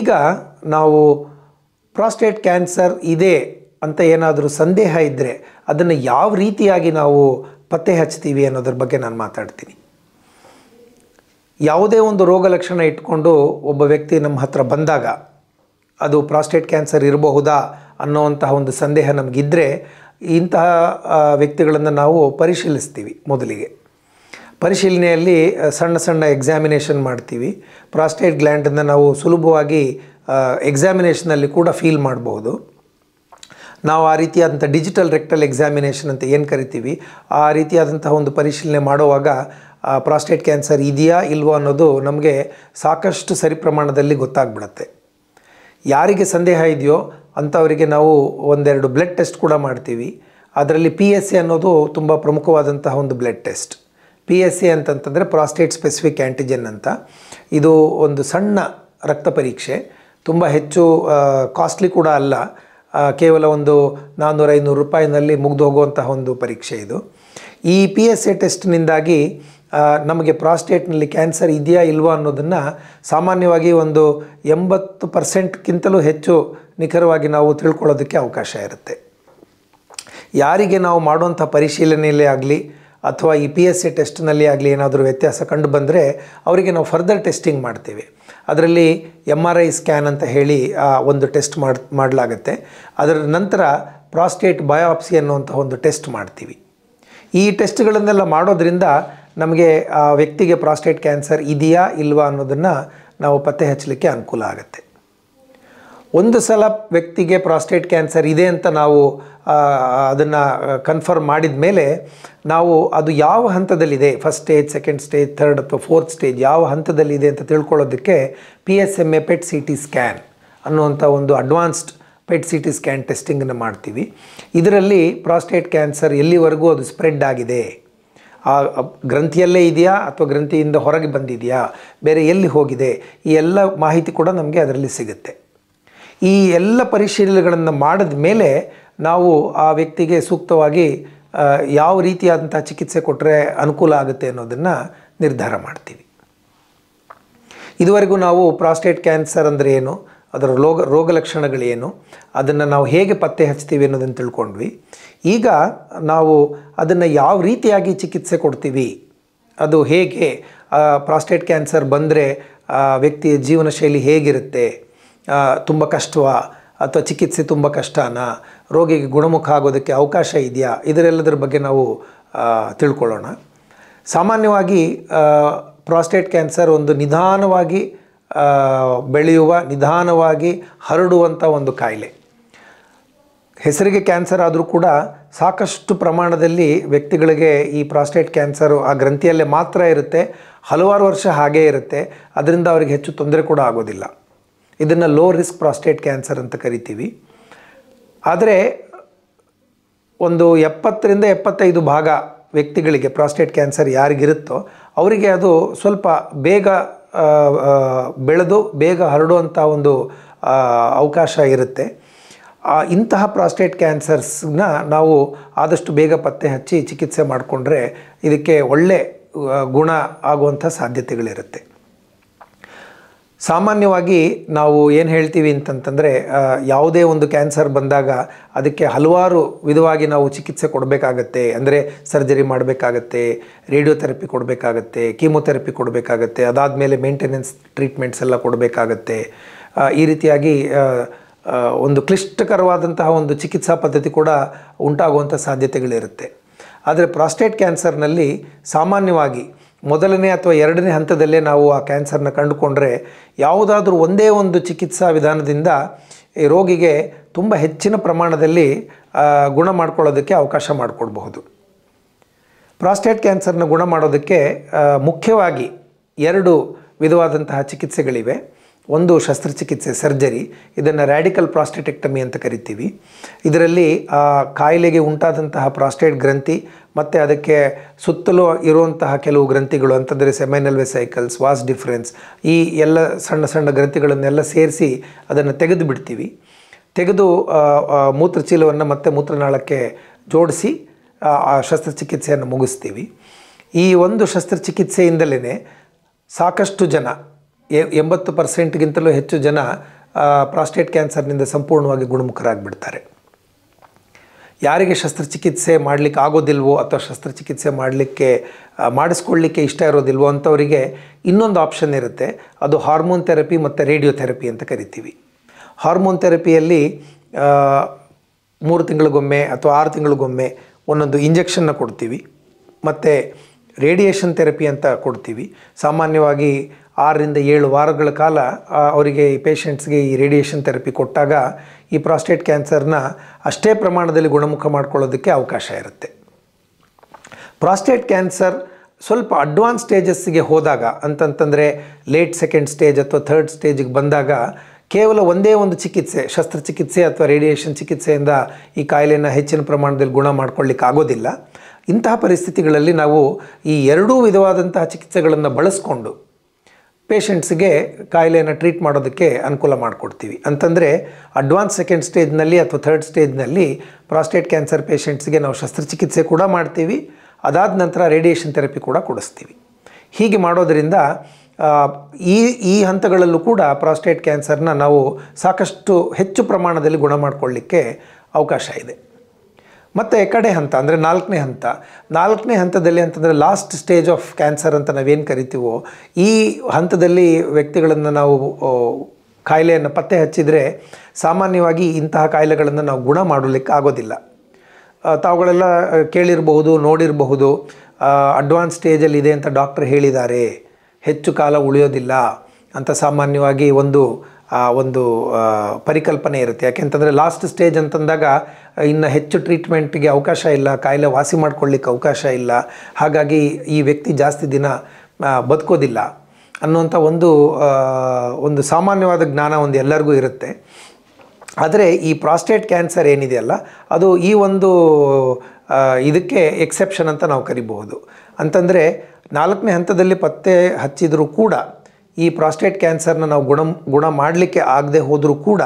ಈಗ ನಾವು prostate cancer ಇದೆ ಅಂತ ಏನಾದರೂ ಸಂದೇಹ ಇದ್ದರೆ ಅದನ್ನು ಯಾವ ರೀತಿಯಾಗಿ ನಾವು ಪತ್ತೆ ಹಚ್ತೀವಿ ಅನ್ನೋದ್ರ ಬಗ್ಗೆ ನಾನು ಮಾತಾಡ್ತೀನಿ. ಯಾವುದೇ ಒಂದು ರೋಗ ಲಕ್ಷಣ ಇಟ್ಕೊಂಡು ಒಬ್ಬ ವ್ಯಕ್ತಿ ನಮ್ಮ ಹತ್ರ ಬಂದಾಗ ಅದು ಪ್ರಾಸ್ಟೇಟ್ ಕ್ಯಾನ್ಸರ್ ಇರಬಹುದಾ ಅನ್ನೋವಂತಹ ಒಂದು ಸಂದೇಹ ನಮಗಿದ್ದರೆ ಇಂತಹ ವ್ಯಕ್ತಿಗಳನ್ನು ನಾವು ಪರಿಶೀಲಿಸ್ತೀವಿ. ಮೊದಲಿಗೆ ಪರಿಶೀಲನೆಯಲ್ಲಿ ಸಣ್ಣ ಸಣ್ಣ ಎಕ್ಸಾಮಿನೇಷನ್ ಮಾಡ್ತೀವಿ. ಪ್ರಾಸ್ಟೇಟ್ ಗ್ಲ್ಯಾಂಡನ್ನು ನಾವು ಸುಲಭವಾಗಿ ಎಕ್ಸಾಮಿನೇಷನಲ್ಲಿ ಕೂಡ ಫೀಲ್ ಮಾಡ್ಬೋದು. ನಾವು ಆ ರೀತಿಯಾದಂಥ ಡಿಜಿಟಲ್ ರೆಕ್ಟಲ್ ಎಕ್ಸಾಮಿನೇಷನ್ ಅಂತ ಏನು ಕರಿತೀವಿ, ಆ ರೀತಿಯಾದಂತಹ ಒಂದು ಪರಿಶೀಲನೆ ಮಾಡುವಾಗ ಪ್ರಾಸ್ಟೇಟ್ ಕ್ಯಾನ್ಸರ್ ಇದೆಯಾ ಇಲ್ವೋ ಅನ್ನೋದು ನಮಗೆ ಸಾಕಷ್ಟು ಸರಿ ಪ್ರಮಾಣದಲ್ಲಿ ಗೊತ್ತಾಗ್ಬಿಡುತ್ತೆ. ಯಾರಿಗೆ ಸಂದೇಹ ಇದೆಯೋ ಅಂಥವರಿಗೆ ನಾವು ಒಂದೆರಡು ಬ್ಲಡ್ ಟೆಸ್ಟ್ ಕೂಡ ಮಾಡ್ತೀವಿ. ಅದರಲ್ಲಿ PSA ಅನ್ನೋದು ತುಂಬ ಪ್ರಮುಖವಾದಂತಹ ಒಂದು ಬ್ಲಡ್ ಟೆಸ್ಟ್. PSA ಅಂತಂತಂದರೆ ಪ್ರಾಸ್ಟೇಟ್ ಸ್ಪೆಸಿಫಿಕ್ ಆ್ಯಂಟಿಜನ್ ಅಂತ. ಇದು ಒಂದು ಸಣ್ಣ ರಕ್ತ ಪರೀಕ್ಷೆ, ತುಂಬ ಹೆಚ್ಚು ಕಾಸ್ಟ್ಲಿ ಕೂಡ ಅಲ್ಲ. ಕೇವಲ ಒಂದು 400-500 ರೂಪಾಯಿನಲ್ಲಿ ಮುಗಿದು ಹೋಗುವಂತಹ ಒಂದು ಪರೀಕ್ಷೆ ಇದು. ಈ PSA ಟೆಸ್ಟ್ನಿಂದಾಗಿ ನಮಗೆ ಪ್ರಾಸ್ಟೇಟ್ನಲ್ಲಿ ಕ್ಯಾನ್ಸರ್ ಇದೆಯಾ ಇಲ್ವಾ ಅನ್ನೋದನ್ನು ಸಾಮಾನ್ಯವಾಗಿ ಒಂದು 80%ಕ್ಕಿಂತಲೂ ಹೆಚ್ಚು ನಿಖರವಾಗಿ ನಾವು ತಿಳ್ಕೊಳ್ಳೋದಕ್ಕೆ ಅವಕಾಶ ಇರುತ್ತೆ. ಯಾರಿಗೆ ನಾವು ಮಾಡುವಂಥ ಪರಿಶೀಲನೆಯಲ್ಲೇ ಆಗಲಿ ಅಥವಾ ಈ PSA ಟೆಸ್ಟ್ನಲ್ಲಿ ಆಗಲಿ ಏನಾದರೂ ವ್ಯತ್ಯಾಸ ಕಂಡು ಬಂದರೆ ಅವರಿಗೆ ನಾವು ಫರ್ದರ್ ಟೆಸ್ಟಿಂಗ್ ಮಾಡ್ತೀವಿ. ಅದರಲ್ಲಿ MRI ಸ್ಕ್ಯಾನ್ ಅಂತ ಹೇಳಿ ಒಂದು ಟೆಸ್ಟ್ ಮಾಡಲಾಗುತ್ತೆ. ಅದರ ನಂತರ ಪ್ರಾಸ್ಟೇಟ್ ಬಯಾಪ್ಸಿ ಅನ್ನುವಂಥ ಒಂದು ಟೆಸ್ಟ್ ಮಾಡ್ತೀವಿ. ಈ ಟೆಸ್ಟ್ಗಳನ್ನೆಲ್ಲ ಮಾಡೋದ್ರಿಂದ ನಮಗೆ ಆ ವ್ಯಕ್ತಿಗೆ ಪ್ರಾಸ್ಟೇಟ್ ಕ್ಯಾನ್ಸರ್ ಇದೆಯಾ ಇಲ್ವಾ ಅನ್ನೋದನ್ನು ನಾವು ಪತ್ತೆ ಹಚ್ಚಲಿಕ್ಕೆ ಅನುಕೂಲ ಆಗುತ್ತೆ. ಒಂದು ಸಲ ವ್ಯಕ್ತಿಗೆ ಪ್ರಾಸ್ಟೇಟ್ ಕ್ಯಾನ್ಸರ್ ಇದೆ ಅಂತ ನಾವು ಅದನ್ನು ಕನ್ಫರ್ಮ್ ಮಾಡಿದ ಮೇಲೆ ನಾವು ಅದು ಯಾವ ಹಂತದಲ್ಲಿದೆ, first stage, second stage, third ಅಥವಾ ಫೋರ್ತ್ ಸ್ಟೇಜ್ ಯಾವ ಹಂತದಲ್ಲಿದೆ ಅಂತ ತಿಳ್ಕೊಳ್ಳೋದಕ್ಕೆ PSMA PET CT ಸ್ಕ್ಯಾನ್ ಅನ್ನುವಂಥ ಒಂದು ಅಡ್ವಾನ್ಸ್ಡ್ PET CT ಸ್ಕ್ಯಾನ್ ಟೆಸ್ಟಿಂಗನ್ನು ಮಾಡ್ತೀವಿ. ಇದರಲ್ಲಿ ಪ್ರಾಸ್ಟೇಟ್ ಕ್ಯಾನ್ಸರ್ ಎಲ್ಲಿವರೆಗೂ ಅದು ಸ್ಪ್ರೆಡ್ ಆಗಿದೆ, ಆ ಗ್ರಂಥಿಯಲ್ಲೇ ಇದೆಯಾ ಅಥವಾ ಗ್ರಂಥಿಯಿಂದ ಹೊರಗೆ ಬಂದಿದೆಯಾ, ಬೇರೆ ಎಲ್ಲಿ ಹೋಗಿದೆ, ಈ ಎಲ್ಲ ಮಾಹಿತಿ ಕೂಡ ನಮಗೆ ಅದರಲ್ಲಿ ಸಿಗುತ್ತೆ. ಈ ಎಲ್ಲ ಪರಿಶೀಲನೆಗಳನ್ನು ಮಾಡಿದ ಮೇಲೆ ನಾವು ಆ ವ್ಯಕ್ತಿಗೆ ಸೂಕ್ತವಾಗಿ ಯಾವ ರೀತಿಯಾದಂಥ ಚಿಕಿತ್ಸೆ ಕೊಟ್ಟರೆ ಅನುಕೂಲ ಆಗುತ್ತೆ ಅನ್ನೋದನ್ನು ನಿರ್ಧಾರ ಮಾಡ್ತೀವಿ. ಇದುವರೆಗೂ ನಾವು ಪ್ರಾಸ್ಟೇಟ್ ಕ್ಯಾನ್ಸರ್ ಅಂದರೆ ಏನು, ಅದರ ರೋಗ ಲಕ್ಷಣಗಳೇನು, ಅದನ್ನು ನಾವು ಹೇಗೆ ಪತ್ತೆ ಹಚ್ತೀವಿ ಅನ್ನೋದನ್ನು ತಿಳ್ಕೊಂಡ್ವಿ. ಈಗ ನಾವು ಅದನ್ನು ಯಾವ ರೀತಿಯಾಗಿ ಚಿಕಿತ್ಸೆ ಕೊಡ್ತೀವಿ, ಅದು ಹೇಗೆ, ಪ್ರಾಸ್ಟೇಟ್ ಕ್ಯಾನ್ಸರ್ ಬಂದರೆ ವ್ಯಕ್ತಿಯ ಜೀವನ ಶೈಲಿ ಹೇಗಿರುತ್ತೆ, ತುಂಬ ಕಷ್ಟವಾ ಅಥವಾ ಚಿಕಿತ್ಸೆ ತುಂಬ ಕಷ್ಟನಾ, ರೋಗಿಗೆ ಗುಣಮುಖ ಆಗೋದಕ್ಕೆ ಅವಕಾಶ ಇದೆಯಾ, ಇದರೆಲ್ಲದರ ಬಗ್ಗೆ ನಾವು ತಿಳ್ಕೊಳ್ಳೋಣ. ಸಾಮಾನ್ಯವಾಗಿ ಪ್ರಾಸ್ಟೇಟ್ ಕ್ಯಾನ್ಸರ್ ಒಂದು ನಿಧಾನವಾಗಿ ಬೆಳೆಯುವ, ನಿಧಾನವಾಗಿ ಹರಡುವಂಥ ಒಂದು ಕಾಯಿಲೆ. ಹೆಸರಿಗೆ ಕ್ಯಾನ್ಸರ್ ಆದರೂ ಕೂಡ ಸಾಕಷ್ಟು ಪ್ರಮಾಣದಲ್ಲಿ ವ್ಯಕ್ತಿಗಳಿಗೆ ಈ ಪ್ರಾಸ್ಟೇಟ್ ಕ್ಯಾನ್ಸರು ಆ ಗ್ರಂಥಿಯಲ್ಲೇ ಮಾತ್ರ ಇರುತ್ತೆ, ಹಲವಾರು ವರ್ಷ ಹಾಗೇ ಇರುತ್ತೆ. ಅದರಿಂದ ಅವರಿಗೆ ಹೆಚ್ಚು ತೊಂದರೆ ಕೂಡ ಆಗೋದಿಲ್ಲ. ಇದನ್ನು ಲೋ ರಿಸ್ಕ್ ಪ್ರಾಸ್ಟೇಟ್ ಕ್ಯಾನ್ಸರ್ ಅಂತ ಕರಿತೀವಿ. ಆದರೆ ಒಂದು 70-75% ವ್ಯಕ್ತಿಗಳಿಗೆ ಪ್ರಾಸ್ಟೇಟ್ ಕ್ಯಾನ್ಸರ್ ಯಾರಿಗಿರುತ್ತೋ ಅವರಿಗೆ ಅದು ಸ್ವಲ್ಪ ಬೇಗ ಬೆಳೆದು ಬೇಗ ಹರಡುವಂಥ ಒಂದು ಅವಕಾಶ ಇರುತ್ತೆ. ಇಂತಹ ಪ್ರಾಸ್ಟೇಟ್ ಕ್ಯಾನ್ಸರ್ಸ್ನ ನಾವು ಆದಷ್ಟು ಬೇಗ ಪತ್ತೆ ಹಚ್ಚಿ ಚಿಕಿತ್ಸೆ ಮಾಡಿಕೊಂಡ್ರೆ ಇದಕ್ಕೆ ಒಳ್ಳೆ ಗುಣ ಆಗುವಂಥ ಸಾಧ್ಯತೆಗಳಿರುತ್ತೆ. ಸಾಮಾನ್ಯವಾಗಿ ನಾವು ಏನು ಹೇಳ್ತೀವಿ ಅಂತಂತಂದರೆ, ಯಾವುದೇ ಒಂದು ಕ್ಯಾನ್ಸರ್ ಬಂದಾಗ ಅದಕ್ಕೆ ಹಲವಾರು ವಿಧವಾಗಿ ನಾವು ಚಿಕಿತ್ಸೆ ಕೊಡಬೇಕಾಗತ್ತೆ. ಅಂದರೆ ಸರ್ಜರಿ ಮಾಡಬೇಕಾಗತ್ತೆ, ರೇಡಿಯೋಥೆರಪಿ ಕೊಡಬೇಕಾಗತ್ತೆ, ಕೀಮೊಥೆರಪಿ ಕೊಡಬೇಕಾಗತ್ತೆ, ಅದಾದಮೇಲೆ ಮೇಂಟೆನೆನ್ಸ್ ಟ್ರೀಟ್ಮೆಂಟ್ಸ್ ಎಲ್ಲ ಕೊಡಬೇಕಾಗತ್ತೆ. ಈ ರೀತಿಯಾಗಿ ಒಂದು ಕ್ಲಿಷ್ಟಕರವಾದಂತಹ ಒಂದು ಚಿಕಿತ್ಸಾ ಪದ್ಧತಿ ಕೂಡ ಉಂಟಾಗುವಂಥ ಸಾಧ್ಯತೆಗಳಿರುತ್ತೆ. ಆದರೆ ಪ್ರಾಸ್ಟೇಟ್ ಕ್ಯಾನ್ಸರ್ನಲ್ಲಿ ಸಾಮಾನ್ಯವಾಗಿ ಮೊದಲನೇ ಅಥವಾ ಎರಡನೇ ಹಂತದಲ್ಲೇ ನಾವು ಆ ಕ್ಯಾನ್ಸರ್ನ ಕಂಡುಕೊಂಡ್ರೆ ಯಾವುದಾದ್ರೂ ಒಂದೇ ಒಂದು ಚಿಕಿತ್ಸಾ ವಿಧಾನದಿಂದ ಈ ರೋಗಿಗೆ ತುಂಬ ಹೆಚ್ಚಿನ ಪ್ರಮಾಣದಲ್ಲಿ ಗುಣ ಮಾಡ್ಕೊಳ್ಳೋದಕ್ಕೆ ಅವಕಾಶ ಮಾಡಿಕೊಡ್ಬಹುದು. ಪ್ರಾಸ್ಟೇಟ್ ಕ್ಯಾನ್ಸರ್ನ ಗುಣ ಮಾಡೋದಕ್ಕೆ ಮುಖ್ಯವಾಗಿ 2 ವಿಧವಾದಂತಹ ಚಿಕಿತ್ಸೆಗಳಿವೆ. ಒಂದು ಶಸ್ತ್ರಚಿಕಿತ್ಸೆ, ಸರ್ಜರಿ, ಇದನ್ನು ರ್ಯಾಡಿಕಲ್ ಪ್ರಾಸ್ಟೇಟೆಕ್ಟಮಿ ಅಂತ ಕರಿತೀವಿ. ಇದರಲ್ಲಿ ಕಾಯಿಲೆಗೆ ಉಂಟಾದಂತಹ ಪ್ರಾಸ್ಟೇಟ್ ಗ್ರಂಥಿ ಮತ್ತು ಅದಕ್ಕೆ ಸುತ್ತಲೂ ಇರುವಂತಹ ಕೆಲವು ಗ್ರಂಥಿಗಳು ಅಂತಂದರೆ ಸೆಮೈನಲ್ ವೆಸೈಕಲ್ಸ್, ವಾಸ್ ಡಿಫರೆನ್ಸ್, ಈ ಎಲ್ಲ ಸಣ್ಣ ಸಣ್ಣ ಗ್ರಂಥಿಗಳನ್ನೆಲ್ಲ ಸೇರಿಸಿ ಅದನ್ನು ತೆಗೆದು ಬಿಡ್ತೀವಿ. ತೆಗೆದು ಮೂತ್ರಚೀಲವನ್ನು ಮತ್ತು ಮೂತ್ರನಾಳಕ್ಕೆ ಜೋಡಿಸಿ ಆ ಶಸ್ತ್ರಚಿಕಿತ್ಸೆಯನ್ನು ಮುಗಿಸ್ತೀವಿ. ಈ ಒಂದು ಶಸ್ತ್ರಚಿಕಿತ್ಸೆಯಿಂದಲೇ ಸಾಕಷ್ಟು ಜನ 80%ಗಿಂತಲೂ ಹೆಚ್ಚು ಜನ ಪ್ರಾಸ್ಟೇಟ್ ಕ್ಯಾನ್ಸರ್ನಿಂದ ಸಂಪೂರ್ಣವಾಗಿ ಗುಣಮುಖರಾಗಿಬಿಡ್ತಾರೆ. ಯಾರಿಗೆ ಶಸ್ತ್ರಚಿಕಿತ್ಸೆ ಮಾಡಲಿಕ್ಕೆ ಆಗೋದಿಲ್ವೋ ಅಥವಾ ಶಸ್ತ್ರಚಿಕಿತ್ಸೆ ಮಾಡಿಸ್ಕೊಳ್ಳಿಕ್ಕೆ ಇಷ್ಟ ಇರೋದಿಲ್ವೋ ಅಂಥವರಿಗೆ ಇನ್ನೊಂದು ಆಪ್ಷನ್ ಇರುತ್ತೆ. ಅದು ಹಾರ್ಮೋನ್ ಥೆರಪಿ ಮತ್ತು ರೇಡಿಯೋಥೆರಪಿ ಅಂತ ಕರಿತೀವಿ. ಹಾರ್ಮೋನ್ ಥೆರಪಿಯಲ್ಲಿ 3 ತಿಂಗಳಿಗೊಮ್ಮೆ ಅಥವಾ 6 ತಿಂಗಳಿಗೊಮ್ಮೆ ಒಂದೊಂದು ಇಂಜೆಕ್ಷನ್ನ ಕೊಡ್ತೀವಿ. ಮತ್ತು ರೇಡಿಯೇಷನ್ ಥೆರಪಿ ಅಂತ ಕೊಡ್ತೀವಿ. ಸಾಮಾನ್ಯವಾಗಿ 6ರಿಂದ 7 ವಾರಗಳ ಕಾಲ ಅವರಿಗೆ ಈ ಪೇಷಂಟ್ಸ್ಗೆ ಈ ರೇಡಿಯೇಷನ್ ಥೆರಪಿ ಕೊಟ್ಟಾಗ ಈ ಪ್ರಾಸ್ಟೇಟ್ ಕ್ಯಾನ್ಸರ್ನ ಅಷ್ಟೇ ಪ್ರಮಾಣದಲ್ಲಿ ಗುಣಮುಖ ಮಾಡ್ಕೊಳ್ಳೋದಕ್ಕೆ ಅವಕಾಶ ಇರುತ್ತೆ. ಪ್ರಾಸ್ಟೇಟ್ ಕ್ಯಾನ್ಸರ್ ಸ್ವಲ್ಪ ಅಡ್ವಾನ್ಸ್ ಸ್ಟೇಜಸ್ಸಿಗೆ ಹೋದಾಗ ಅಂತಂತಂದರೆ ಲೇಟ್ 2nd ಸ್ಟೇಜ್ ಅಥವಾ 3rd ಸ್ಟೇಜಿಗೆ ಬಂದಾಗ ಕೇವಲ ಒಂದೇ ಒಂದು ಚಿಕಿತ್ಸೆ, ಶಸ್ತ್ರಚಿಕಿತ್ಸೆ ಅಥವಾ ರೇಡಿಯೇಷನ್ ಚಿಕಿತ್ಸೆಯಿಂದ ಈ ಕಾಯಿಲೆಯನ್ನು ಹೆಚ್ಚಿನ ಪ್ರಮಾಣದಲ್ಲಿ ಗುಣ ಮಾಡ್ಕೊಳ್ಳಿಕ್ಕೆ ಆಗೋದಿಲ್ಲ. ಇಂತಹ ಪರಿಸ್ಥಿತಿಗಳಲ್ಲಿ ನಾವು ಈ ಎರಡೂ ವಿಧವಾದಂತಹ ಚಿಕಿತ್ಸೆಗಳನ್ನು ಬಳಸ್ಕೊಂಡು ಪೇಷಂಟ್ಸ್ಗೆ ಕಾಯಿಲೆಯನ್ನು ಟ್ರೀಟ್ ಮಾಡೋದಕ್ಕೆ ಅನುಕೂಲ ಮಾಡಿಕೊಡ್ತೀವಿ. ಅಂತಂದರೆ ಅಡ್ವಾನ್ಸ್ 2nd ಸ್ಟೇಜ್ನಲ್ಲಿ ಅಥವಾ 3rd ಸ್ಟೇಜ್ನಲ್ಲಿ ಪ್ರಾಸ್ಟೇಟ್ ಕ್ಯಾನ್ಸರ್ ಪೇಷಂಟ್ಸ್ಗೆ ನಾವು ಶಸ್ತ್ರಚಿಕಿತ್ಸೆ ಕೂಡ ಮಾಡ್ತೀವಿ. ಅದಾದ ನಂತರ ರೇಡಿಯೇಷನ್ ಥೆರಪಿ ಕೂಡ ಕೊಡಿಸ್ತೀವಿ. ಹೀಗೆ ಮಾಡೋದರಿಂದ ಈ ಹಂತಗಳಲ್ಲೂ ಕೂಡ ಪ್ರಾಸ್ಟೇಟ್ ಕ್ಯಾನ್ಸರ್ನ ನಾವು ಸಾಕಷ್ಟು ಹೆಚ್ಚು ಪ್ರಮಾಣದಲ್ಲಿ ಗುಣ ಮಾಡಿಕೊಳ್ಳಿಕ್ಕೆ ಅವಕಾಶ ಇದೆ. ಮತ್ತು ಕಡೆ ಹಂತ ಅಂದರೆ 4ನೇ ಹಂತ. 4ನೇ ಹಂತದಲ್ಲಿ ಅಂತಂದರೆ ಲಾಸ್ಟ್ ಸ್ಟೇಜ್ ಆಫ್ ಕ್ಯಾನ್ಸರ್ ಅಂತ ನಾವೇನು ಕರಿತೀವೋ, ಈ ಹಂತದಲ್ಲಿ ವ್ಯಕ್ತಿಗಳನ್ನು ನಾವು ಕಾಯಿಲೆಯನ್ನು ಪತ್ತೆ ಹಚ್ಚಿದರೆ ಸಾಮಾನ್ಯವಾಗಿ ಇಂತಹ ಕಾಯಿಲೆಗಳನ್ನು ನಾವು ಗುಣ ಮಾಡಲಿಕ್ಕೆ ಆಗೋದಿಲ್ಲ. ತಾವುಗಳೆಲ್ಲ ಕೇಳಿರಬಹುದು, ನೋಡಿರಬಹುದು, ಅಡ್ವಾನ್ಸ್ ಸ್ಟೇಜಲ್ಲಿ ಇದೆ ಅಂತ ಡಾಕ್ಟರ್ ಹೇಳಿದ್ದಾರೆ, ಹೆಚ್ಚು ಕಾಲ ಉಳಿಯೋದಿಲ್ಲ ಅಂತ ಸಾಮಾನ್ಯವಾಗಿ ಒಂದು ಪರಿಕಲ್ಪನೆ ಇರುತ್ತೆ. ಯಾಕೆಂತಂದರೆ ಲಾಸ್ಟ್ ಸ್ಟೇಜ್ ಅಂತಂದಾಗ ಇನ್ನು ಹೆಚ್ಚು ಟ್ರೀಟ್ಮೆಂಟ್ಗೆ ಅವಕಾಶ ಇಲ್ಲ, ಕಾಯಿಲೆ ವಾಸಿ ಮಾಡ್ಕೊಳ್ಳಿಕ್ಕೆ ಅವಕಾಶ ಇಲ್ಲ, ಹಾಗಾಗಿ ಈ ವ್ಯಕ್ತಿ ಜಾಸ್ತಿ ದಿನ ಬದುಕೋದಿಲ್ಲ ಅನ್ನುವಂಥ ಒಂದು ಸಾಮಾನ್ಯವಾದ ಜ್ಞಾನ ಎಲ್ಲರಿಗೂ ಇರುತ್ತೆ. ಆದರೆ ಈ ಪ್ರಾಸ್ಟೇಟ್ ಕ್ಯಾನ್ಸರ್ ಏನಿದೆಯಲ್ಲ, ಅದು ಈ ಇದಕ್ಕೆ ಎಕ್ಸೆಪ್ಷನ್ ಅಂತ ನಾವು ಕರಿಬಹುದು. ಅಂತಂದರೆ 4ನೇ ಹಂತದಲ್ಲಿ ಪತ್ತೆ ಹಚ್ಚಿದರೂ ಕೂಡ ಈ ಪ್ರಾಸ್ಟೇಟ್ ಕ್ಯಾನ್ಸರ್ನ ನಾವು ಗುಣ ಮಾಡಲಿಕ್ಕೆ ಆಗದೆ ಹೋದರೂ ಕೂಡ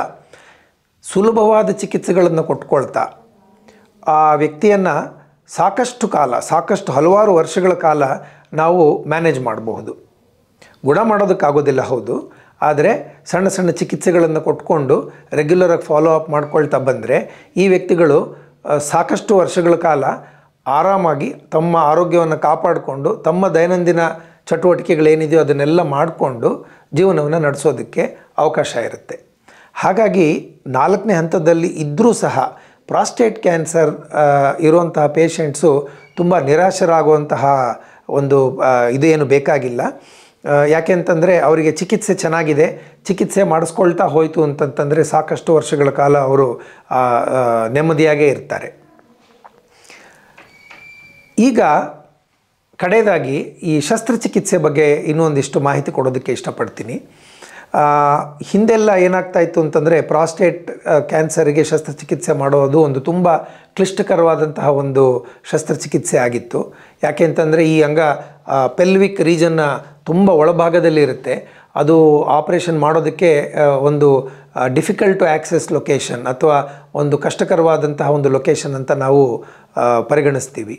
ಸುಲಭವಾದ ಚಿಕಿತ್ಸೆಗಳನ್ನು ಕೊಟ್ಕೊಳ್ತಾ ಆ ವ್ಯಕ್ತಿಯನ್ನು ಸಾಕಷ್ಟು ಹಲವಾರು ವರ್ಷಗಳ ಕಾಲ ನಾವು ಮ್ಯಾನೇಜ್ ಮಾಡಬಹುದು. ಗುಣ ಮಾಡೋದಕ್ಕಾಗೋದಿಲ್ಲ ಹೌದು, ಆದರೆ ಸಣ್ಣ ಸಣ್ಣ ಚಿಕಿತ್ಸೆಗಳನ್ನು ಕೊಟ್ಕೊಂಡು ರೆಗ್ಯುಲರಾಗಿ ಫಾಲೋ ಅಪ್ ಮಾಡ್ಕೊಳ್ತಾ ಬಂದರೆ ಈ ವ್ಯಕ್ತಿಗಳು ಸಾಕಷ್ಟು ವರ್ಷಗಳ ಕಾಲ ಆರಾಮಾಗಿ ತಮ್ಮ ಆರೋಗ್ಯವನ್ನು ಕಾಪಾಡಿಕೊಂಡು ತಮ್ಮ ದೈನಂದಿನ ಚಟುವಟಿಕೆಗಳೇನಿದೆಯೋ ಅದನ್ನೆಲ್ಲ ಮಾಡಿಕೊಂಡು ಜೀವನವನ್ನು ನಡೆಸೋದಕ್ಕೆ ಅವಕಾಶ ಇರುತ್ತೆ. ಹಾಗಾಗಿ 4ನೇ ಹಂತದಲ್ಲಿ ಇದ್ದರೂ ಸಹ ಪ್ರಾಸ್ಟೇಟ್ ಕ್ಯಾನ್ಸರ್ ಇರುವಂತಹ ಪೇಷಂಟ್ಸು ತುಂಬ ನಿರಾಶರಾಗುವಂತಹ ಇದೇನು ಬೇಕಾಗಿಲ್ಲ. ಯಾಕೆಂತಂದರೆ ಅವರಿಗೆ ಚಿಕಿತ್ಸೆ ಚೆನ್ನಾಗಿದೆ, ಚಿಕಿತ್ಸೆ ಮಾಡಿಸ್ಕೊಳ್ತಾ ಹೋಯಿತು ಅಂತಂತಂದರೆ ಸಾಕಷ್ಟು ವರ್ಷಗಳ ಕಾಲ ಅವರು ನೆಮ್ಮದಿಯಾಗೇ ಇರ್ತಾರೆ. ಈಗ ಕಡೆಯದಾಗಿ ಈ ಶಸ್ತ್ರಚಿಕಿತ್ಸೆ ಬಗ್ಗೆ ಇನ್ನೊಂದಿಷ್ಟು ಮಾಹಿತಿ ಕೊಡೋದಕ್ಕೆ ಇಷ್ಟಪಡ್ತೀನಿ. ಹಿಂದೆಲ್ಲ ಏನಾಗ್ತಾ ಇತ್ತು ಅಂತಂದರೆ ಪ್ರಾಸ್ಟೇಟ್ ಕ್ಯಾನ್ಸರಿಗೆ ಶಸ್ತ್ರಚಿಕಿತ್ಸೆ ಮಾಡೋದು ತುಂಬ ಕ್ಲಿಷ್ಟಕರವಾದಂತಹ ಶಸ್ತ್ರಚಿಕಿತ್ಸೆ ಆಗಿತ್ತು. ಯಾಕೆ ಅಂತಂದರೆ ಈ ಪೆಲ್ವಿಕ್ ರೀಜನ್ನ ತುಂಬ ಒಳಭಾಗದಲ್ಲಿ ಇರುತ್ತೆ. ಅದು ಆಪರೇಷನ್ ಮಾಡೋದಕ್ಕೆ ಡಿಫಿಕಲ್ಟ್ ಟು ಆ್ಯಕ್ಸೆಸ್ ಲೊಕೇಶನ್ ಅಥವಾ ಕಷ್ಟಕರವಾದಂತಹ ಲೊಕೇಶನ್ ಅಂತ ನಾವು ಪರಿಗಣಿಸ್ತೀವಿ.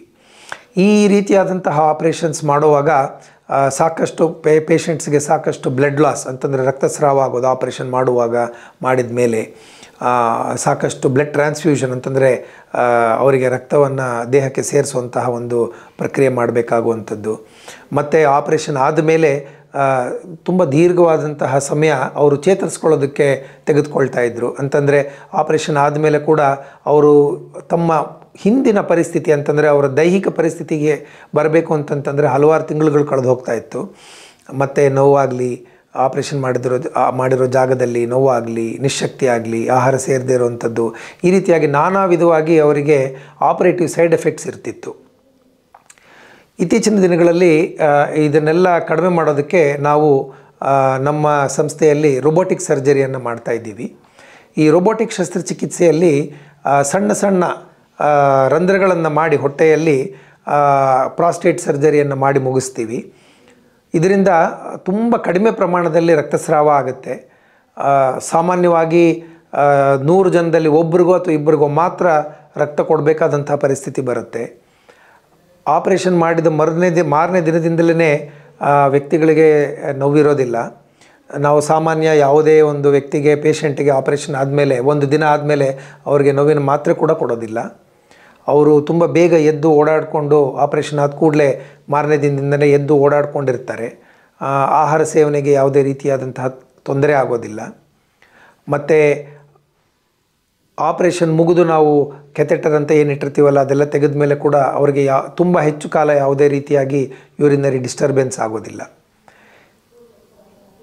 ಈ ರೀತಿಯಾದಂತಹ ಆಪರೇಷನ್ಸ್ ಮಾಡುವಾಗ ಸಾಕಷ್ಟು ಪೇಷಂಟ್ಸ್ಗೆ ಸಾಕಷ್ಟು ಬ್ಲಡ್ ಲಾಸ್ ಅಂತಂದರೆ ರಕ್ತಸ್ರಾವ ಆಗೋದು ಆಪರೇಷನ್ ಮಾಡಿದ ಮೇಲೆ ಸಾಕಷ್ಟು ಬ್ಲಡ್ ಟ್ರಾನ್ಸ್ಫ್ಯೂಷನ್ ಅಂತಂದರೆ ಅವರಿಗೆ ರಕ್ತವನ್ನು ದೇಹಕ್ಕೆ ಸೇರಿಸುವಂತಹ ಪ್ರಕ್ರಿಯೆ ಮಾಡಬೇಕಾಗುವಂಥದ್ದು. ಮತ್ತು ಆಪರೇಷನ್ ಆದಮೇಲೆ ತುಂಬ ದೀರ್ಘವಾದಂತಹ ಸಮಯ ಅವರು ಚೇತರಿಸ್ಕೊಳ್ಳೋದಕ್ಕೆ ತೆಗೆದುಕೊಳ್ತಾ ಇದ್ದರು. ಅಂತಂದರೆ ಆಪರೇಷನ್ ಆದಮೇಲೆ ಕೂಡ ಅವರು ತಮ್ಮ ಹಿಂದಿನ ಪರಿಸ್ಥಿತಿ ಅಂತಂದರೆ ಅವರ ದೈಹಿಕ ಪರಿಸ್ಥಿತಿಗೆ ಬರಬೇಕು ಅಂತಂತಂದರೆ ಹಲವಾರು ತಿಂಗಳುಗಳು ಕಳೆದು ಹೋಗ್ತಾ ಇತ್ತು. ಮತ್ತು ನೋವಾಗಲಿ, ಆಪರೇಷನ್ ಮಾಡಿರೋ ಜಾಗದಲ್ಲಿ ನೋವಾಗಲಿ, ನಿಶಕ್ತಿ ಆಗಲಿ, ಆಹಾರ ಸೇರದೇ ಇರುವಂಥದ್ದು, ಈ ರೀತಿಯಾಗಿ ನಾನಾ ವಿಧವಾಗಿ ಅವರಿಗೆ ಆಪರೇಟಿವ್ ಸೈಡ್ ಎಫೆಕ್ಟ್ಸ್ ಇರ್ತಿತ್ತು. ಇತ್ತೀಚಿನ ದಿನಗಳಲ್ಲಿ ಇದನ್ನೆಲ್ಲ ಕಡಿಮೆ ಮಾಡೋದಕ್ಕೆ ನಾವು ನಮ್ಮ ಸಂಸ್ಥೆಯಲ್ಲಿ ರೋಬೋಟಿಕ್ ಸರ್ಜರಿಯನ್ನು ಮಾಡ್ತಾ ಇದ್ದೀವಿ. ಈ ರೋಬೋಟಿಕ್ ಶಸ್ತ್ರಚಿಕಿತ್ಸೆಯಲ್ಲಿ ಸಣ್ಣ ಸಣ್ಣ ರಂಧ್ರಗಳನ್ನು ಮಾಡಿ ಹೊಟ್ಟೆಯಲ್ಲಿ ಪ್ರಾಸ್ಟೇಟ್ ಸರ್ಜರಿಯನ್ನು ಮಾಡಿ ಮುಗಿಸ್ತೀವಿ. ಇದರಿಂದ ತುಂಬ ಕಡಿಮೆ ಪ್ರಮಾಣದಲ್ಲಿ ರಕ್ತಸ್ರಾವ ಆಗುತ್ತೆ. ಸಾಮಾನ್ಯವಾಗಿ 100 ಜನದಲ್ಲಿ ಒಬ್ಬರಿಗೋ ಅಥವಾ ಇಬ್ಬರಿಗೋ ಮಾತ್ರ ರಕ್ತ ಕೊಡಬೇಕಾದಂಥ ಪರಿಸ್ಥಿತಿ ಬರುತ್ತೆ. ಆಪರೇಷನ್ ಮಾಡಿದ ಮಾರನೇ ದಿನದಿಂದಲೇ ವ್ಯಕ್ತಿಗಳಿಗೆ ನೋವಿರೋದಿಲ್ಲ. ನಾವು ಸಾಮಾನ್ಯ ಯಾವುದೇ ಒಂದು ವ್ಯಕ್ತಿಗೆ ಪೇಷಂಟಿಗೆ ಆಪರೇಷನ್ ಆದಮೇಲೆ ಒಂದು ದಿನ ಆದಮೇಲೆ ಅವರಿಗೆ ನೋವಿನ ಮಾತ್ರೆ ಕೂಡ ಕೊಡೋದಿಲ್ಲ. ಅವರು ತುಂಬ ಬೇಗ ಎದ್ದು ಓಡಾಡಿಕೊಂಡು ಆಪರೇಷನ್ ಆದ ಕೂಡಲೇ ಮಾರನೇ ದಿನದಿಂದಲೇ ಎದ್ದು ಓಡಾಡ್ಕೊಂಡಿರ್ತಾರೆ. ಆಹಾರ ಸೇವನೆಗೆ ಯಾವುದೇ ರೀತಿಯಾದಂತಹ ತೊಂದರೆ ಆಗೋದಿಲ್ಲ. ಮತ್ತು ಆಪರೇಷನ್ ಮುಗಿದು ನಾವು ಕೆಥೆಟರ್ ಅಂತ ಏನಿಟ್ಟಿರ್ತೀವಲ್ಲ ಅದೆಲ್ಲ ತೆಗೆದ ಮೇಲೆ ಕೂಡ ಅವರಿಗೆ ತುಂಬ ಹೆಚ್ಚು ಕಾಲ ಯಾವುದೇ ರೀತಿಯಾಗಿ ಯೂರಿನರಿ ಡಿಸ್ಟರ್ಬೆನ್ಸ್ ಆಗೋದಿಲ್ಲ.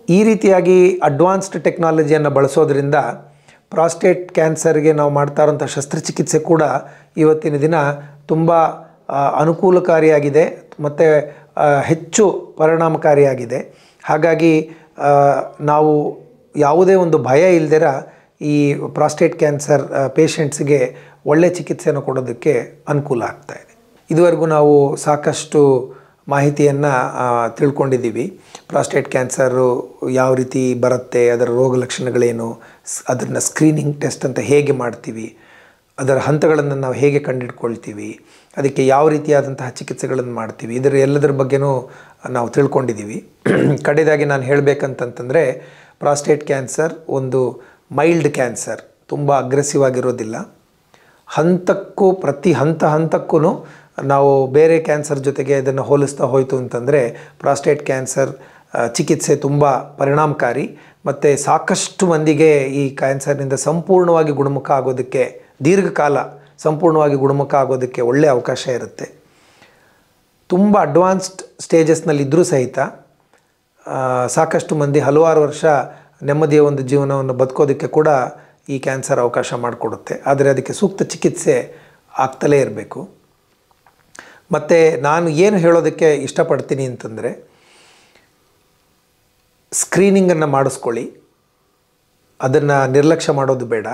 ಈ ರೀತಿಯಾಗಿ ಅಡ್ವಾನ್ಸ್ಡ್ ಟೆಕ್ನಾಲಜಿಯನ್ನು ಬಳಸೋದ್ರಿಂದ ಪ್ರಾಸ್ಟೇಟ್ ಕ್ಯಾನ್ಸರ್ಗೆ ನಾವು ಮಾಡ್ತಾ ಇರೋಂಥ ಶಸ್ತ್ರಚಿಕಿತ್ಸೆ ಕೂಡ ಇವತ್ತಿನ ದಿನ ತುಂಬ ಅನುಕೂಲಕಾರಿಯಾಗಿದೆ ಮತ್ತು ಹೆಚ್ಚು ಪರಿಣಾಮಕಾರಿಯಾಗಿದೆ. ಹಾಗಾಗಿ ನಾವು ಯಾವುದೇ ಒಂದು ಭಯ ಇಲ್ಲದಿರ ಈ ಪ್ರಾಸ್ಟೇಟ್ ಕ್ಯಾನ್ಸರ್ ಪೇಷಂಟ್ಸ್ಗೆ ಒಳ್ಳೆಯ ಚಿಕಿತ್ಸೆಯನ್ನು ಕೊಡೋದಕ್ಕೆ ಅನುಕೂಲ ಆಗ್ತಾಯಿದೆ. ಇದುವರೆಗೂ ನಾವು ಸಾಕಷ್ಟು ಮಾಹಿತಿಯನ್ನು ತಿಳ್ಕೊಂಡಿದ್ದೀವಿ. ಪ್ರಾಸ್ಟೇಟ್ ಕ್ಯಾನ್ಸರು ಯಾವ ರೀತಿ ಬರುತ್ತೆ, ಅದರ ರೋಗ ಲಕ್ಷಣಗಳೇನು, ಅದನ್ನು ಸ್ಕ್ರೀನಿಂಗ್ ಟೆಸ್ಟ್ ಅಂತ ಹೇಗೆ ಮಾಡ್ತೀವಿ, ಅದರ ಹಂತಗಳನ್ನು ನಾವು ಹೇಗೆ ಕಂಡುಹಿಡ್ಕೊಳ್ತೀವಿ, ಅದಕ್ಕೆ ಯಾವ ರೀತಿಯಾದಂತಹ ಚಿಕಿತ್ಸೆಗಳನ್ನು ಮಾಡ್ತೀವಿ, ಇದರ ಎಲ್ಲದರ ಬಗ್ಗೆನೂ ನಾವು ತಿಳ್ಕೊಂಡಿದ್ದೀವಿ. ಕಡೆಯದಾಗಿ ನಾನು ಹೇಳಬೇಕಂತಂತಂದರೆ ಪ್ರಾಸ್ಟೇಟ್ ಕ್ಯಾನ್ಸರ್ ಒಂದು ಮೈಲ್ಡ್ ಕ್ಯಾನ್ಸರ್, ತುಂಬ ಅಗ್ರೆಸಿವ್ ಆಗಿರೋದಿಲ್ಲ. ಹಂತಕ್ಕೂ ಪ್ರತಿ ಹಂತಕ್ಕೂ ನಾವು ಬೇರೆ ಕ್ಯಾನ್ಸರ್ ಜೊತೆಗೆ ಇದನ್ನು ಹೋಲಿಸ್ತಾ ಹೋಯಿತು ಅಂತಂದರೆ ಪ್ರಾಸ್ಟೇಟ್ ಕ್ಯಾನ್ಸರ್ ಚಿಕಿತ್ಸೆ ತುಂಬ ಪರಿಣಾಮಕಾರಿ ಮತ್ತು ಸಾಕಷ್ಟು ಮಂದಿಗೆ ಈ ಕ್ಯಾನ್ಸರ್ನಿಂದ ಸಂಪೂರ್ಣವಾಗಿ ಗುಣಮುಖ ಆಗೋದಕ್ಕೆ, ದೀರ್ಘಕಾಲ ಸಂಪೂರ್ಣವಾಗಿ ಗುಣಮುಖ ಆಗೋದಕ್ಕೆ ಒಳ್ಳೆಯ ಅವಕಾಶ ಇರುತ್ತೆ. ತುಂಬ ಅಡ್ವಾನ್ಸ್ಡ್ ಸ್ಟೇಜಸ್ನಲ್ಲಿದ್ದರೂ ಸಹಿತ ಸಾಕಷ್ಟು ಮಂದಿ ಹಲವಾರು ವರ್ಷ ನೆಮ್ಮದಿಯ ಒಂದು ಜೀವನವನ್ನು ಬದುಕೋದಕ್ಕೆ ಕೂಡ ಈ ಕ್ಯಾನ್ಸರ್ ಅವಕಾಶ ಮಾಡಿಕೊಡುತ್ತೆ. ಆದರೆ ಅದಕ್ಕೆ ಸೂಕ್ತ ಚಿಕಿತ್ಸೆ ಆಗ್ತಲೇ ಇರಬೇಕು. ಮತ್ತು ನಾನು ಏನು ಹೇಳೋದಕ್ಕೆ ಇಷ್ಟಪಡ್ತೀನಿ ಅಂತಂದರೆ, ಸ್ಕ್ರೀನಿಂಗನ್ನು ಮಾಡಿಸ್ಕೊಳ್ಳಿ, ಅದನ್ನು ನಿರ್ಲಕ್ಷ್ಯ ಮಾಡೋದು ಬೇಡ.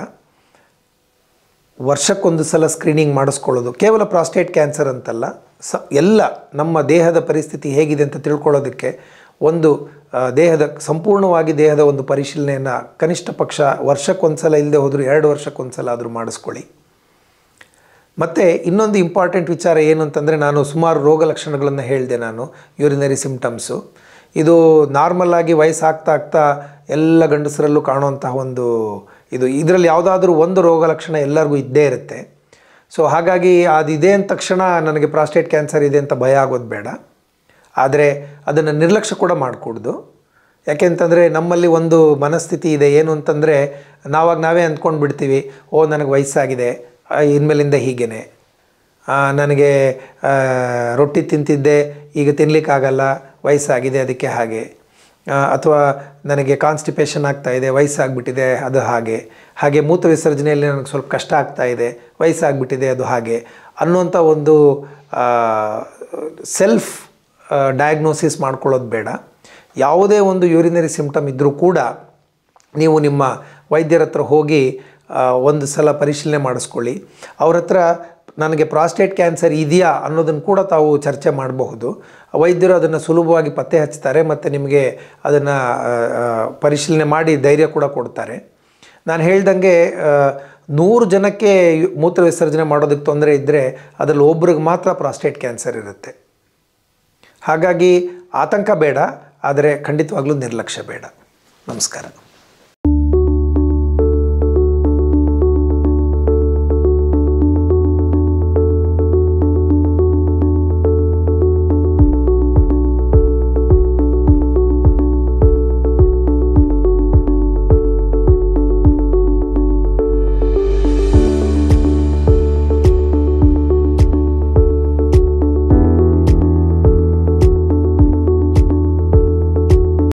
ವರ್ಷಕ್ಕೊಂದು ಸಲ ಸ್ಕ್ರೀನಿಂಗ್ ಮಾಡಿಸ್ಕೊಳ್ಳೋದು ಕೇವಲ ಪ್ರಾಸ್ಟೇಟ್ ಕ್ಯಾನ್ಸರ್ ಅಂತಲ್ಲ, ಎಲ್ಲ ನಮ್ಮ ದೇಹದ ಪರಿಸ್ಥಿತಿ ಹೇಗಿದೆ ಅಂತ ತಿಳ್ಕೊಳ್ಳೋದಕ್ಕೆ ಒಂದು ಸಂಪೂರ್ಣವಾಗಿ ದೇಹದ ಒಂದು ಪರಿಶೀಲನೆಯನ್ನು ಕನಿಷ್ಠ ಪಕ್ಷ ವರ್ಷಕ್ಕೊಂದು ಸಲ ಇಲ್ಲದೆ ಹೋದರೂ 2 ವರ್ಷಕ್ಕೊಂದು ಸಲ ಆದರೂ ಮಾಡಿಸ್ಕೊಳ್ಳಿ. ಮತ್ತು ಇನ್ನೊಂದು ಇಂಪಾರ್ಟೆಂಟ್ ವಿಚಾರ ಏನು ಅಂತಂದರೆ, ನಾನು ಸುಮಾರು ರೋಗ ಲಕ್ಷಣಗಳನ್ನು ಹೇಳಿದೆ. ನಾನು ಯೂರಿನರಿ ಸಿಮ್ಟಮ್ಸು ಇದು ನಾರ್ಮಲ್ಲಾಗಿ ವಯಸ್ಸಾಗ್ತಾ ಎಲ್ಲ ಗಂಡಸರಲ್ಲೂ ಕಾಣುವಂತಹ ಒಂದು ಇದರಲ್ಲಿ ಯಾವುದಾದ್ರೂ ಒಂದು ರೋಗ ಲಕ್ಷಣ ಎಲ್ಲರಿಗೂ ಇದ್ದೇ ಇರುತ್ತೆ. ಸೊ ಹಾಗಾಗಿ ಅದಿದೆ ಅಂದ ತಕ್ಷಣ ನನಗೆ ಪ್ರಾಸ್ಟೇಟ್ ಕ್ಯಾನ್ಸರ್ ಇದೆ ಅಂತ ಭಯ ಆಗೋದು ಬೇಡ. ಆದರೆ ಅದನ್ನು ನಿರ್ಲಕ್ಷ್ಯ ಕೂಡ ಮಾಡಿಕೊಡ್ದು. ಯಾಕೆಂತಂದರೆ ನಮ್ಮಲ್ಲಿ ಒಂದು ಮನಸ್ಥಿತಿ ಇದೆ, ಏನು ಅಂತಂದರೆ ನಾವೇ ಅಂದ್ಕೊಂಡು ಬಿಡ್ತೀವಿ, ನನಗೆ ವಯಸ್ಸಾಗಿದೆ, ಇನ್ಮೇಲಿಂದ ಹೀಗೇ, ನನಗೆ ರೊಟ್ಟಿ ತಿಂತಿದ್ದೆ ಈಗ ತಿನ್ನಲಿಕ್ಕಾಗಲ್ಲ, ವಯಸ್ಸಾಗಿದೆ ಅದಕ್ಕೆ ಹಾಗೆ, ಅಥವಾ ನನಗೆ ಕಾನ್ಸ್ಟಿಪೇಷನ್ ಆಗ್ತಾಯಿದೆ, ವಯಸ್ಸಾಗ್ಬಿಟ್ಟಿದೆ ಅದು ಹಾಗೆ ಮೂತ್ರ ವಿಸರ್ಜನೆಯಲ್ಲಿ ನನಗೆ ಸ್ವಲ್ಪ ಕಷ್ಟ ಆಗ್ತಾಯಿದೆ, ವಯಸ್ಸಾಗ್ಬಿಟ್ಟಿದೆ ಅದು ಹಾಗೆ ಅನ್ನುವಂಥ ಒಂದು ಸೆಲ್ಫ್ ಡಯಾಗ್ನೋಸಿಸ್ ಮಾಡ್ಕೊಳ್ಳೋದು ಬೇಡ. ಯಾವುದೇ ಒಂದು ಯೂರಿನರಿ ಸಿಮ್ಟಮ್ ಇದ್ದರೂ ಕೂಡ ನೀವು ನಿಮ್ಮ ವೈದ್ಯರ ಹತ್ರ ಹೋಗಿ ಒಂದು ಸಲ ಪರಿಶೀಲನೆ ಮಾಡಿಸ್ಕೊಳ್ಳಿ. ಅವ್ರ ಹತ್ರ ನನಗೆ ಪ್ರಾಸ್ಟೇಟ್ ಕ್ಯಾನ್ಸರ್ ಇದೆಯಾ ಅನ್ನೋದನ್ನು ಕೂಡ ತಾವು ಚರ್ಚೆ ಮಾಡಬಹುದು. ವೈದ್ಯರು ಅದನ್ನು ಸುಲಭವಾಗಿ ಪತ್ತೆ ಹಚ್ತಾರೆ ಮತ್ತು ನಿಮಗೆ ಅದನ್ನು ಪರಿಶೀಲನೆ ಮಾಡಿ ಧೈರ್ಯ ಕೂಡ ಕೊಡ್ತಾರೆ. ನಾನು ಹೇಳ್ದಂಗೆ 100 ಜನಕ್ಕೆ ಮೂತ್ರ ವಿಸರ್ಜನೆ ಮಾಡೋದಕ್ಕೆ ತೊಂದರೆ ಇದ್ದರೆ ಅದರಲ್ಲಿ ಒಬ್ರಿಗೆ ಮಾತ್ರ ಪ್ರಾಸ್ಟೇಟ್ ಕ್ಯಾನ್ಸರ್ ಇರುತ್ತೆ. ಹಾಗಾಗಿ ಆತಂಕ ಬೇಡ, ಆದರೆ ಖಂಡಿತವಾಗ್ಲೂ ನಿರ್ಲಕ್ಷ್ಯ ಬೇಡ. ನಮಸ್ಕಾರ.